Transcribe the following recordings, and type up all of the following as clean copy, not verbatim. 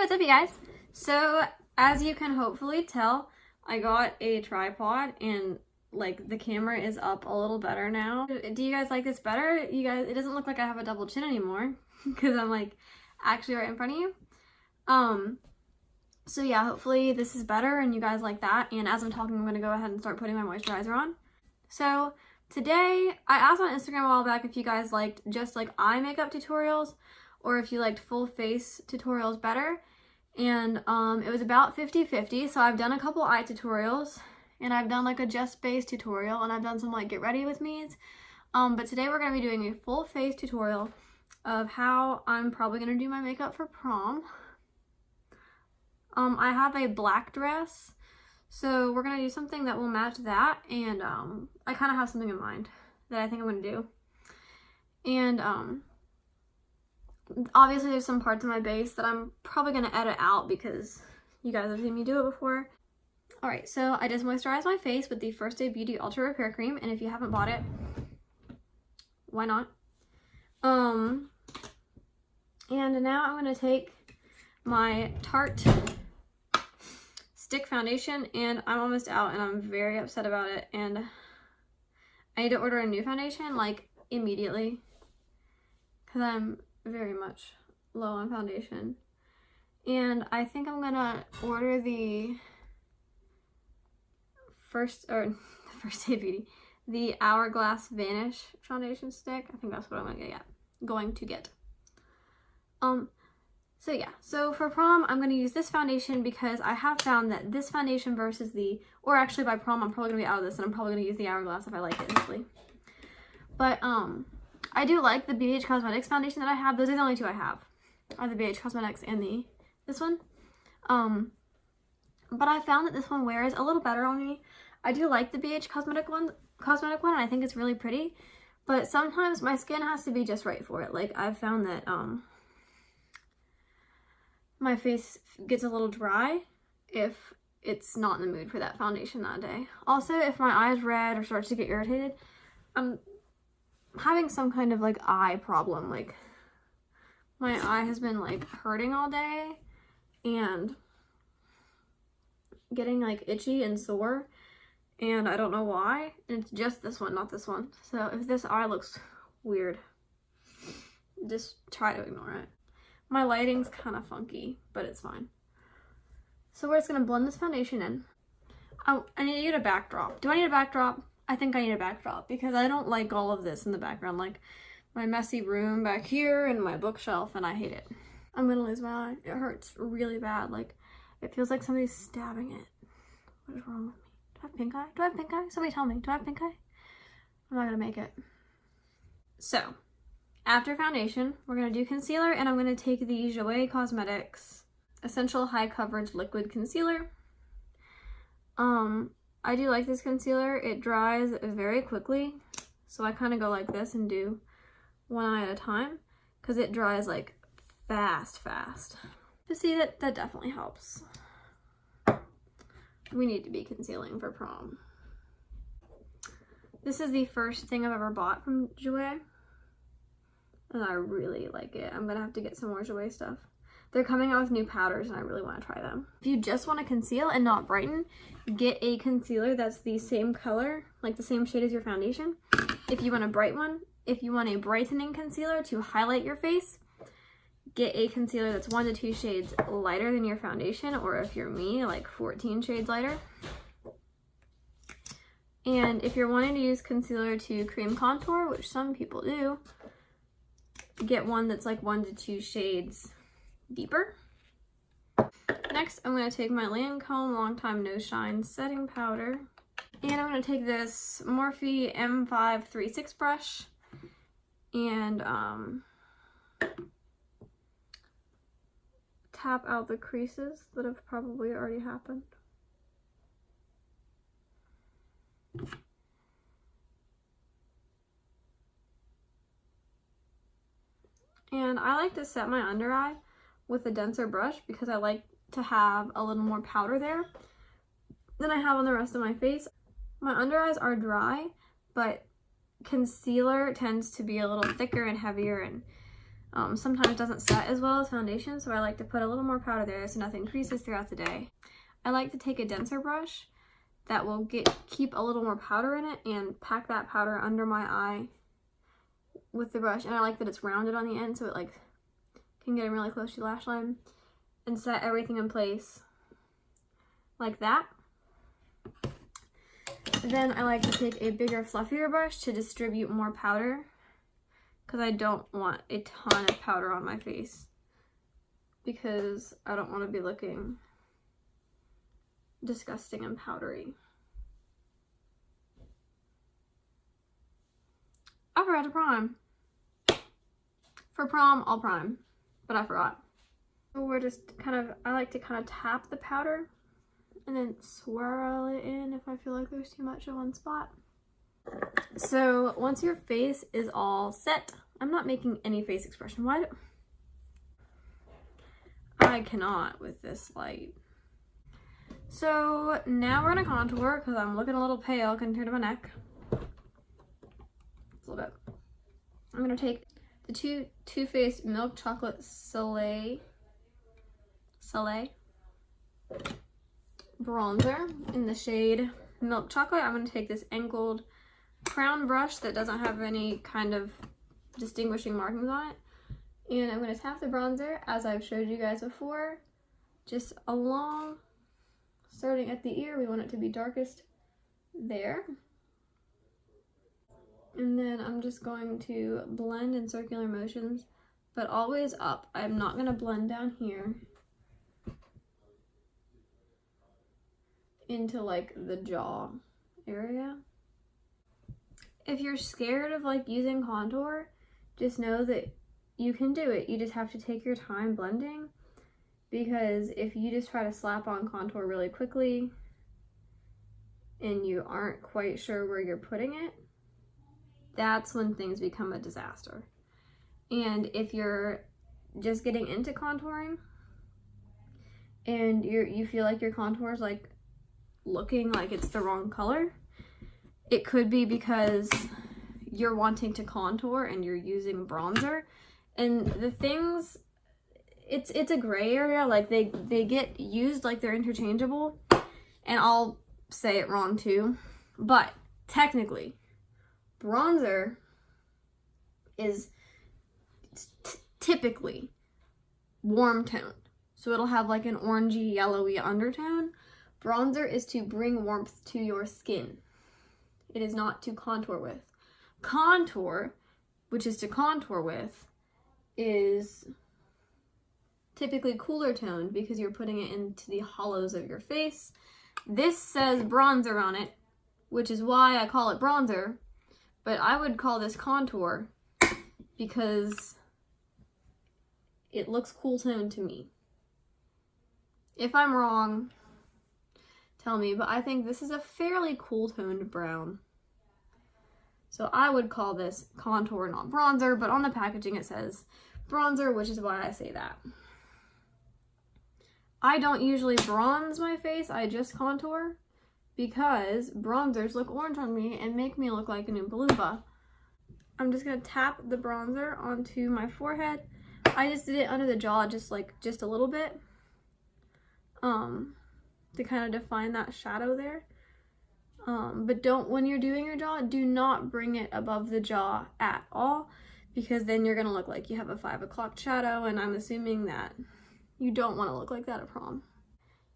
what's up, you guys? So, as you can hopefully tell, I got a tripod and like the camera is up a little better now. Do you guys like this better? You guys, it doesn't look like I have a double chin anymore because I'm like actually right in front of you. So yeah, hopefully this is better and you guys like that. And as I'm talking, I'm gonna go ahead and start putting my moisturizer on. So today, I asked on Instagram a while back if you guys liked just like eye makeup tutorials or if you liked full face tutorials better. And it was about 50-50. So I've done a couple eye tutorials and I've done like a just base tutorial and I've done some like get ready with me's. But today we're gonna be doing a full face tutorial of how I'm probably gonna do my makeup for prom. I have a black dress, so we're gonna do something that will match that, and I kind of have something in mind that I think I'm gonna do. And obviously there's some parts of my base that I'm probably gonna edit out because you guys have seen me do it before. Alright, so I just moisturized my face with the First Day Beauty Ultra Repair Cream, and if you haven't bought it, why not? And now I'm gonna take my Tarte stick foundation, and I'm almost out and I'm very upset about it, and I need to order a new foundation like immediately because I'm very much low on foundation. And I think I'm gonna order the First Day Beauty, the Hourglass Vanish foundation stick. I think that's what I'm going to get. So yeah, so for prom, I'm going to use this foundation because I have found that this foundation versus or actually by prom, I'm probably going to be out of this and I'm probably going to use the Hourglass if I like it initially. But, I do like the Beige Cosmetics foundation that I have. Those are the only two I have, are the Beige Cosmetics and this one. But I found that this one wears a little better on me. I do like the Beige Cosmetic one, and I think it's really pretty. But sometimes my skin has to be just right for it. Like, I've found that, my face gets a little dry if it's not in the mood for that foundation that day. Also, if my eye is red or starts to get irritated, I'm having some kind of like eye problem. Like, my eye has been like hurting all day and getting like itchy and sore, and I don't know why. And it's just this one, not this one. So if this eye looks weird, just try to ignore it. My lighting's kind of funky, but it's fine. So we're just going to blend this foundation in. I need to get a backdrop. Do I need a backdrop? I think I need a backdrop because I don't like all of this in the background. Like my messy room back here and my bookshelf, and I hate it. I'm going to lose my eye. It hurts really bad. Like, it feels like somebody's stabbing it. What is wrong with me? Do I have pink eye? Do I have pink eye? Somebody tell me. Do I have pink eye? I'm not going to make it. So, after foundation, we're going to do concealer, and I'm going to take the Jouer Cosmetics Essential High Coverage Liquid Concealer. I do like this concealer. It dries very quickly, so I kind of go like this and do one eye at a time, because it dries like fast. To see that definitely helps. We need to be concealing for prom. This is the first thing I've ever bought from Jouer, and I really like it. I'm gonna have to get some more Jouer stuff. They're coming out with new powders and I really want to try them. If you just want to conceal and not brighten, get a concealer that's the same color, like the same shade as your foundation. If you want a bright one, if you want a brightening concealer to highlight your face, get a concealer that's 1 to 2 shades lighter than your foundation, or if you're me, like 14 shades lighter. And if you're wanting to use concealer to cream contour, which some people do, get one that's like 1 to 2 shades deeper. Next, I'm going to take my Lancôme Long Time No Shine setting powder, and I'm going to take this Morphe M536 brush and tap out the creases that have probably already happened. And I like to set my under eye with a denser brush because I like to have a little more powder there than I have on the rest of my face. My under eyes are dry, but concealer tends to be a little thicker and heavier, and sometimes doesn't set as well as foundation, so I like to put a little more powder there so nothing creases throughout the day. I like to take a denser brush that will keep a little more powder in it and pack that powder under my eye with the brush. And I like that it's rounded on the end so it like can get in really close to your lash line and set everything in place like that. Then I like to take a bigger, fluffier brush to distribute more powder because I don't want a ton of powder on my face because I don't want to be looking disgusting and powdery. I forgot to prime. For prom, I'll prime, but I forgot. So we're just I like to kind of tap the powder and then swirl it in if I feel like there's too much in one spot. So once your face is all set, I'm not making any face expression. Why? I cannot with this light. So now we're gonna contour because I'm looking a little pale compared to my neck. Just a little bit. I'm gonna take the Too Faced Milk Chocolate Soleil bronzer in the shade Milk Chocolate. I'm gonna take this angled crown brush that doesn't have any kind of distinguishing markings on it, and I'm gonna tap the bronzer as I've showed you guys before, just along, starting at the ear. We want it to be darkest there. And then I'm just going to blend in circular motions, but always up. I'm not gonna blend down here into like the jaw area. If you're scared of like using contour, just know that you can do it. You just have to take your time blending, because if you just try to slap on contour really quickly and you aren't quite sure where you're putting it, that's when things become a disaster. And if you're just getting into contouring and you feel like your contour is like looking like it's the wrong color, it could be because you're wanting to contour and you're using bronzer. And the things, it's a gray area. Like they get used like they're interchangeable, and I'll say it wrong too, but technically bronzer is typically warm toned, so it'll have like an orangey yellowy undertone. Bronzer is to bring warmth to your skin. It is not to contour with. Contour, which is to contour with, is typically cooler toned because you're putting it into the hollows of your face. This says bronzer on it, which is why I call it bronzer, but I would call this contour because it looks cool toned to me. If I'm wrong, tell me, but I think this is a fairly cool toned brown. So I would call this contour, not bronzer, but on the packaging it says bronzer, which is why I say that. I don't usually bronze my face, I just contour, because bronzers look orange on me and make me look like an Oompa Loompa. I'm just gonna tap the bronzer onto my forehead. I just did it under the jaw, just a little bit, to kind of define that shadow there. But when you're doing your jaw, do not bring it above the jaw at all, because then you're gonna look like you have a 5 o'clock shadow, and I'm assuming that you don't want to look like that at prom.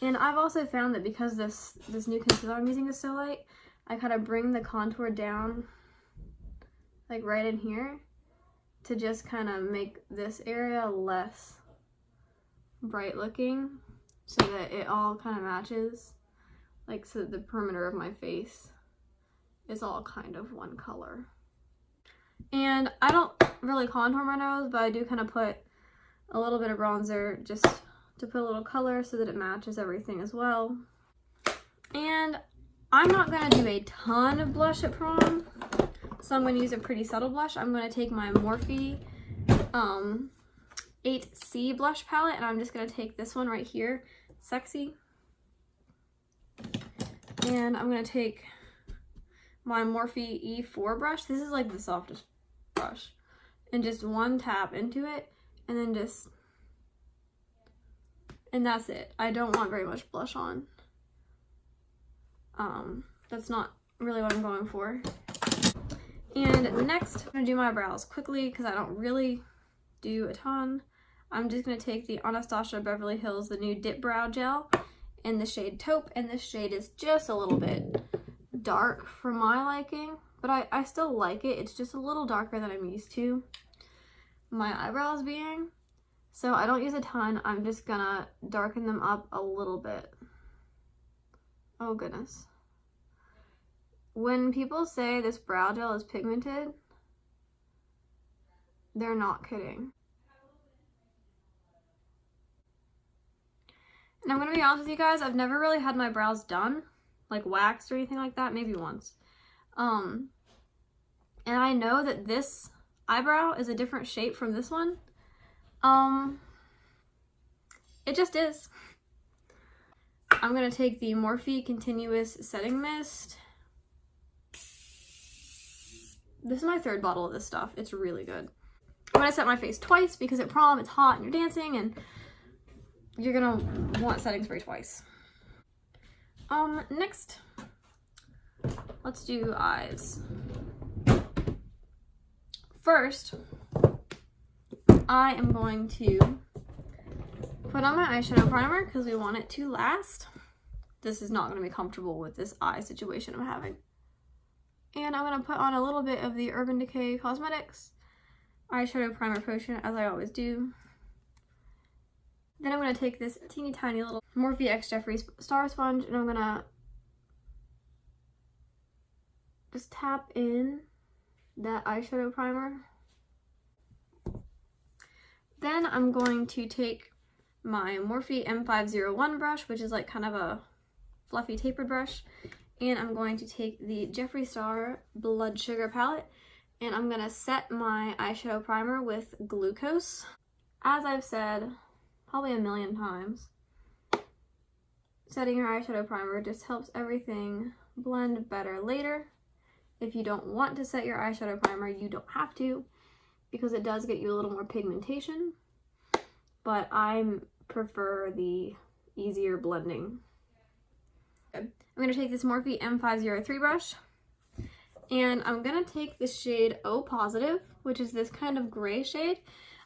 And I've also found that because this new concealer I'm using is so light, I kind of bring the contour down like right in here to just kind of make this area less bright looking, so that it all kind of matches, like so that the perimeter of my face is all kind of one color. And I don't really contour my nose, but I do kind of put a little bit of bronzer just to put a little color so that it matches everything as well. And I'm not gonna do a ton of blush at prom, so I'm gonna use a pretty subtle blush. I'm gonna take my Morphe 8C blush palette, and I'm just gonna take this one right here, Sexy. And I'm gonna take my Morphe E4 brush. This is like the softest brush. and just one tap into it, and then just, and that's it. I don't want very much blush on. That's not really what I'm going for. And next, I'm gonna do my brows quickly because I don't really do a ton. I'm just gonna take the Anastasia Beverly Hills, the new Dipbrow gel in the shade Taupe, and this shade is just a little bit dark for my liking, but I still like it. It's just a little darker than I'm used to my eyebrows being. So I don't use a ton. I'm just gonna darken them up a little bit. Oh goodness. When people say this brow gel is pigmented, they're not kidding. And I'm gonna be honest with you guys, I've never really had my brows done, like waxed or anything like that, maybe once. And I know that this eyebrow is a different shape from this one. It just is. I'm gonna take the Morphe Continuous Setting Mist. This is my third bottle of this stuff. It's really good. I'm gonna set my face twice because at prom it's hot and you're dancing and you're gonna want setting spray twice. Next, let's do eyes. First, I am going to put on my eyeshadow primer because we want it to last. This is not going to be comfortable with this eye situation I'm having. And I'm going to put on a little bit of the Urban Decay Cosmetics eyeshadow primer potion, as I always do. Then I'm going to take this teeny tiny little Morphe X Jeffree Star Sponge, and I'm going to just tap in that eyeshadow primer. Then I'm going to take my Morphe M501 brush, which is like kind of a fluffy tapered brush, and I'm going to take the Jeffree Star Bloodsugar palette, and I'm going to set my eyeshadow primer with glucose. As I've said probably a million times, setting your eyeshadow primer just helps everything blend better later. If you don't want to set your eyeshadow primer, you don't have to, because it does get you a little more pigmentation, but I prefer the easier blending. I'm going to take this Morphe M503 brush, and I'm going to take the shade O Positive, which is this kind of gray shade.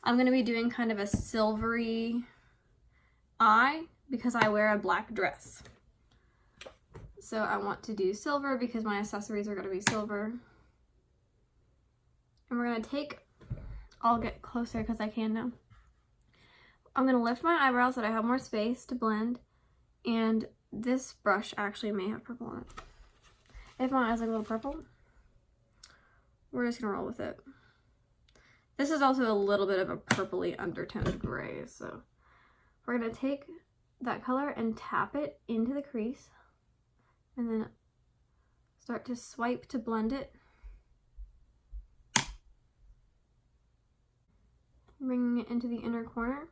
I'm going to be doing kind of a silvery eye because I wear a black dress. So I want to do silver because my accessories are going to be silver. And we're going to take, I'll get closer because I can now. I'm going to lift my eyebrows so that I have more space to blend. And this brush actually may have purple on it. If my eyes look a little purple, we're just going to roll with it. This is also a little bit of a purpley undertoned gray. So we're going to take that color and tap it into the crease. And then start to swipe to blend it. Bringing it into the inner corner.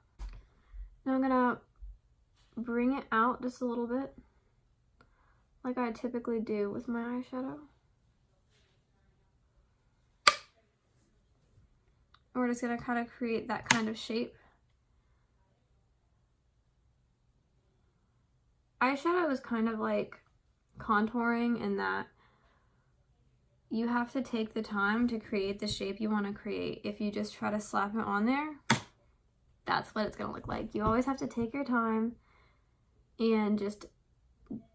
Now I'm gonna bring it out just a little bit, like I typically do with my eyeshadow. And we're just gonna kind of create that kind of shape. Eyeshadow is kind of like contouring in that you have to take the time to create the shape you want to create. If you just try to slap it on there, that's what it's going to look like. You always have to take your time and just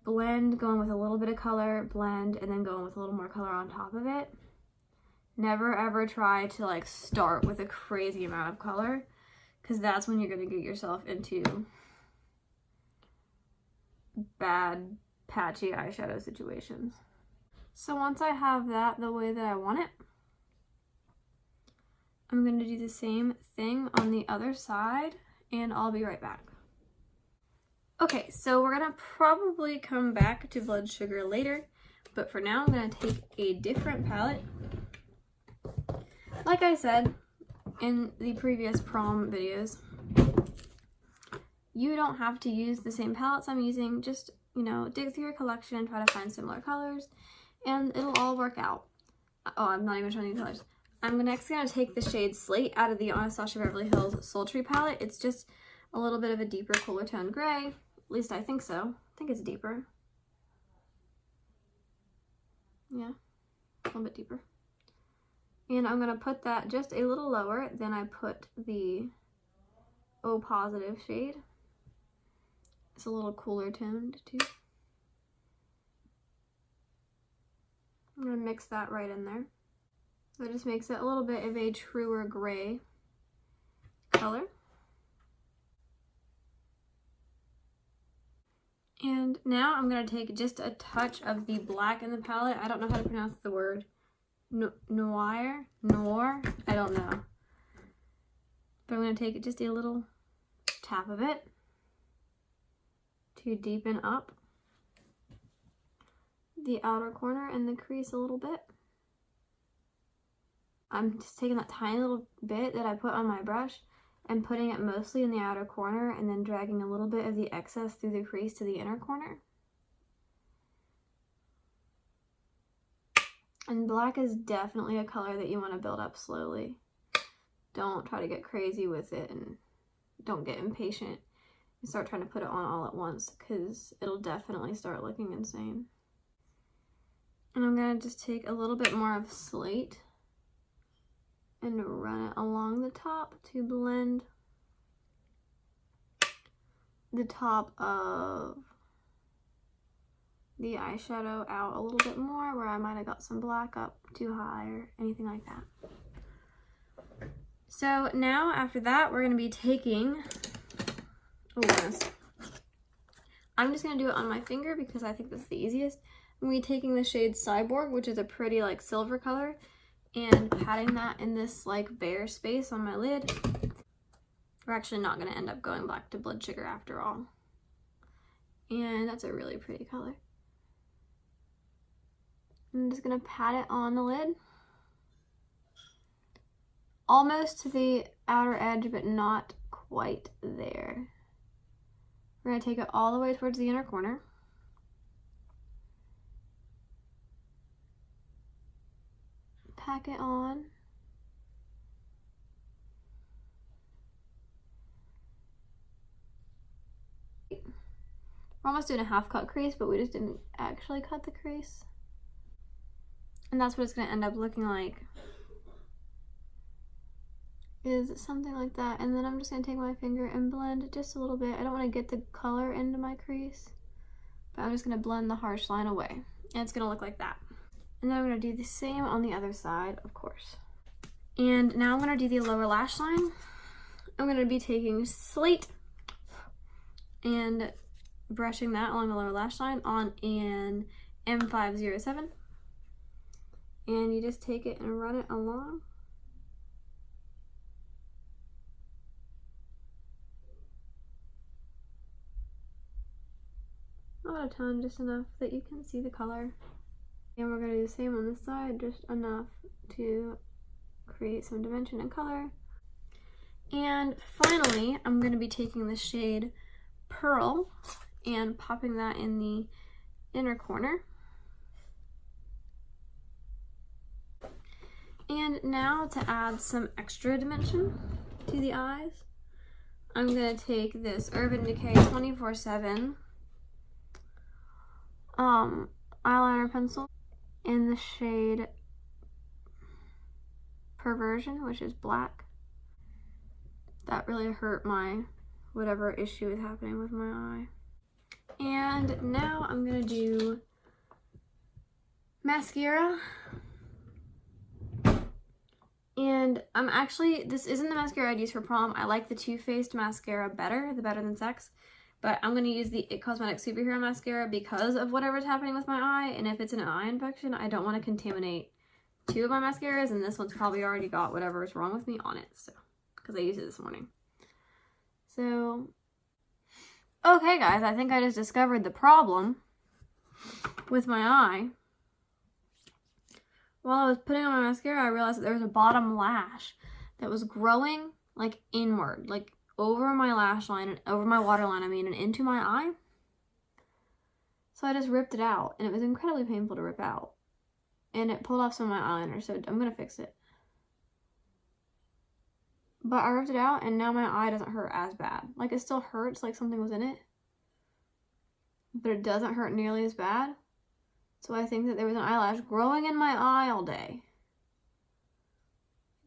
blend, going with a little bit of color, blend, and then going with a little more color on top of it. Never ever try to like start with a crazy amount of color, because that's when you're going to get yourself into bad patchy eyeshadow situations. So once I have that the way that I want it, I'm going to do the same thing on the other side, and I'll be right back. Okay, so we're going to probably come back to Bloodsugar later, but for now I'm going to take a different palette. Like I said in the previous prom videos, you don't have to use the same palettes I'm using. Just, you know, dig through your collection and try to find similar colors, and it'll all work out. Oh, I'm not even showing you colors. I'm next gonna take the shade Slate out of the Anastasia Beverly Hills Sultry palette. It's just a little bit of a deeper, cooler tone gray. At least I think so. I think it's deeper. Yeah, a little bit deeper. And I'm gonna put that just a little lower than I put the O Positive shade. It's a little cooler toned too. I'm gonna mix that right in there. That just makes it a little bit of a truer gray color. And now I'm going to take just a touch of the black in the palette. I don't know how to pronounce the word. Noir? I don't know. But I'm going to take just a little tap of it to deepen up the outer corner and the crease a little bit. I'm just taking that tiny little bit that I put on my brush and putting it mostly in the outer corner and then dragging a little bit of the excess through the crease to the inner corner. And black is definitely a color that you want to build up slowly. Don't try to get crazy with it and don't get impatient and start trying to put it on all at once, because it'll definitely start looking insane. And I'm going to just take a little bit more of Slate and run it along the top to blend the top of the eyeshadow out a little bit more, where I might have got some black up too high or anything like that. So now after that, we're going to be taking, oh goodness, I'm just going to do it on my finger because I think that's the easiest. I'm going to be taking the shade Cyborg, which is a pretty like silver color, and patting that in this like bare space on my lid. We're actually not going to end up going back to Bloodsugar after all. And that's a really pretty color. I'm just going to pat it on the lid. Almost to the outer edge, but not quite there. We're going to take it all the way towards the inner corner. Pack it on. We're almost doing a half cut crease, but we just didn't actually cut the crease. And that's what it's going to end up looking like. Is something like that. And then I'm just going to take my finger and blend just a little bit. I don't want to get the color into my crease, but I'm just going to blend the harsh line away. And it's going to look like that. And then I'm going to do the same on the other side, of course. And now I'm going to do the lower lash line. I'm going to be taking Slate and brushing that along the lower lash line on an M507. And you just take it and run it along. Not a ton, just enough that you can see the color. And we're going to do the same on this side, just enough to create some dimension and color. And finally, I'm going to be taking the shade Pearl and popping that in the inner corner. And now to add some extra dimension to the eyes, I'm going to take this Urban Decay 24/7 eyeliner pencil in the shade Perversion, which is black. That really hurt my whatever issue is happening with my eye. And now I'm gonna do mascara. And I'm actually, this isn't the mascara I'd use for prom. I like the Too Faced mascara better, the Better Than Sex. But I'm going to use the It Cosmetics Superhero Mascara because of whatever's happening with my eye. And if it's an eye infection, I don't want to contaminate two of my mascaras. And this one's probably already got whatever's wrong with me on it. So, because I used it this morning. So, okay guys, I think I just discovered the problem with my eye. While I was putting on my mascara, I realized that there was a bottom lash that was growing like inward, like over my lash line and over my waterline, I mean, and into my eye. So I just ripped it out, and it was incredibly painful to rip out. And it pulled off some of my eyeliner, so I'm gonna fix it. But I ripped it out and now my eye doesn't hurt as bad. Like, it still hurts like something was in it, but it doesn't hurt nearly as bad. So I think that there was an eyelash growing in my eye all day.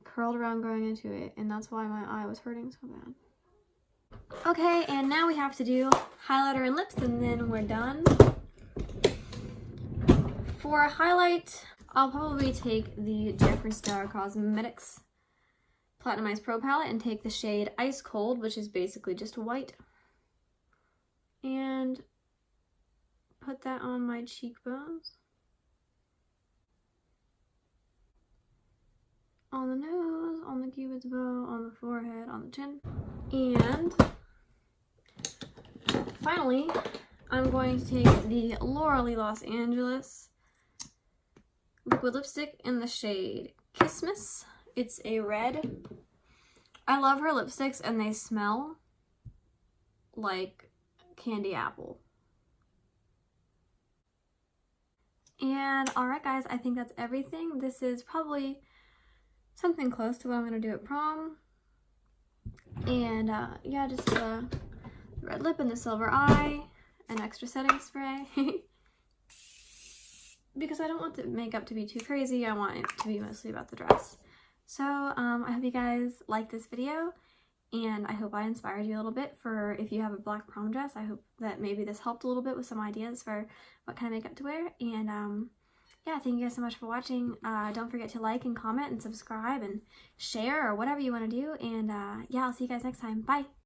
Curled around growing into it, and that's why my eye was hurting so bad. Okay, and now we have to do highlighter and lips, and then we're done. For a highlight, I'll probably take the Jeffree Star Cosmetics Platinumized Pro Palette and take the shade Ice Cold, which is basically just white, and put that on my cheekbones, on the nose, on the cupid's bow, on the forehead, on the chin. And finally, I'm going to take the Laura Los Angeles liquid lipstick in the shade Kissmas. It's a red. I love her lipsticks and they smell like candy apple. And alright guys, I think that's everything. This is probably something close to what I'm going to do at prom. And yeah, just the red lip and the silver eye, an extra setting spray. Because I don't want the makeup to be too crazy, I want it to be mostly about the dress. So I hope you guys liked this video, and I hope I inspired you a little bit for if you have a black prom dress. I hope that maybe this helped a little bit with some ideas for what kind of makeup to wear. And yeah, thank you guys so much for watching. Don't forget to like and comment and subscribe and share or whatever you want to do. And yeah, I'll see you guys next time. Bye!